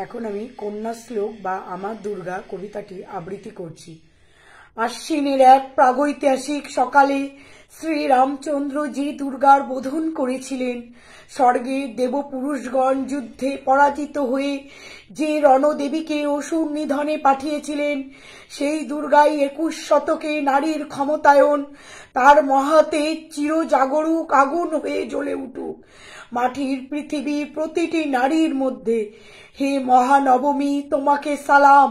এখন আমি কন্যা শ্লোক বা আমার দুর্গা কবিতাটি আবৃত্তি করছি। আশ্বিনের এক প্রাগৈতিহাসিক সকালে শ্রীরামচন্দ্র যে দুর্গার বোধন করেছিলেন, স্বর্গের দেবপুরুষগণ যুদ্ধে পরাজিত হয়ে যে রণদেবীকে অসুর নিধনে পাঠিয়েছিলেন, সেই দুর্গাই 21 শতকে নারীর ক্ষমতায়ন, তার মহাতে চিরজাগরুক আগুন হয়ে জ্বলে উঠুক মাটির পৃথিবীর প্রতিটি নারীর মধ্যে। হে মহানবমী, তোমাকে সালাম।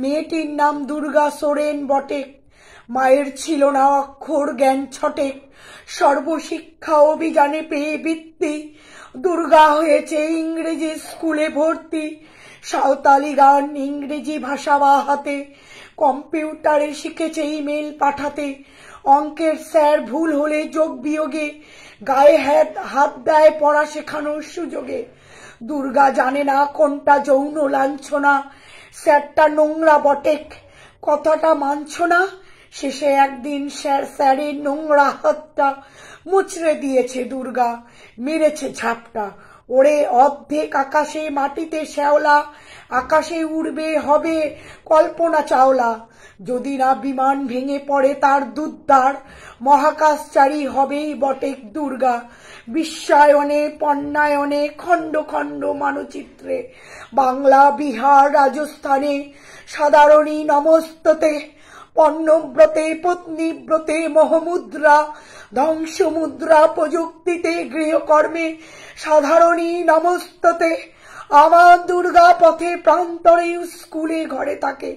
মেয়েটির নাম দুর্গা সোরেন বটে, মায়ের ছিল না অক্ষর জ্ঞান ছটেক, সর্বশিক্ষা অভিযানে পেয়ে বৃত্তি, দুর্গা হয়েছে ইংরেজি স্কুলে ভর্তি। সাঁওতালি গান ইংরেজি ভাষা বা হাতে, কম্পিউটারে শিখেছে ইমেল পাঠাতে, অঙ্কের স্যার ভুল হলে যোগ বিয়োগে গায়ে হাত দেয় পড়া শেখানোর সুযোগে। দুর্গা জানে না কোনটা যৌন লাঞ্ছনা, স্যারটা নোংরা বটেক, কথাটা মানছ না। শেষে একদিন স্যারের নোংরা হাতটা মুচড়ে দিয়েছে দুর্গা, মেরেছে ঝাপটা। ওরে অর্ধেক আকাশে মাটিতে শ্যাওলা, আকাশে উড়বে হবে কল্পনা চাওলা। যদি না বিমান ভেঙে পড়ে তার দুর্দার, মহাকাশচারী হবেই বটেক দুর্গা। বিশ্বায়নে পণ্যায়নে খণ্ড খণ্ড মানচিত্রে, বাংলা বিহার রাজস্থানে সাধারণী নমস্ততে, পণ্যব্রতে পত্নীব্রতে মোহমুদ্রা, ধ্বংসমুদ্রা প্রযুক্তিতে গৃহকর্মে সাধারণী নমস্ততে। আমার দুর্গা পথে প্রান্তরে স্কুলে ঘরে থাকে,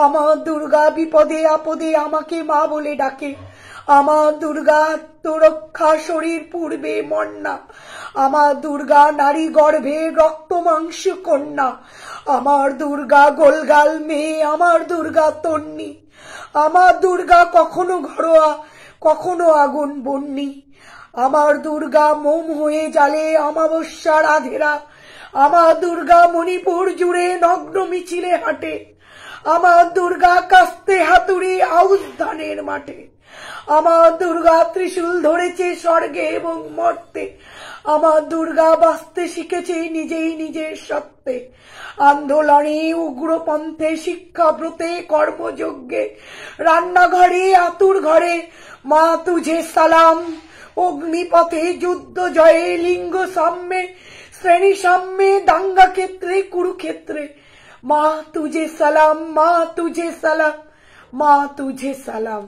আমার দুর্গা বিপদে আপদে আমাকে মা বলে ডাকে। আমার দুর্গা আত্মরক্ষা শরীর পূর্বে মন্না, আমার দুর্গা নারী গর্ভে রক্ত মাংস কন্যা, আমার দুর্গা গোলগাল মেয়ে, আমার দুর্গা তন্নি, আমার দুর্গা কখনো ঘরোয়া কখনো আগুন বন্যি, আমার দুর্গা মোম হয়ে জ্বালে অমাবস্যার আধেরা, আমার দুর্গা মণিপুর জুড়ে নগ্ন মিছিলে হাঁটে, আমার দুর্গা কাস্তে হাতুড়ি আউশ ধানের মাঠে, আমার দুর্গা ত্রিশূল ধরেছে স্বর্গে এবং মর্তে, আমার দুর্গা বাঁচতে শিখেছে নিজেই নিজের সত্ত্বে। আন্দোলনে উগ্রপন্থে শিক্ষাব্রতে কর্মযজ্ঞে রান্নাঘরে আতুর ঘরে মা তুঝে সালাম। অগ্নিপথে যুদ্ধ জয়ে লিঙ্গ সাম্যে শ্রেণী সাম্যে দাঙ্গা ক্ষেত্রে কুরুক্ষেত্রে মা তুঝে সালাম, মা তুঝে সালাম, মা তুঝে সালাম।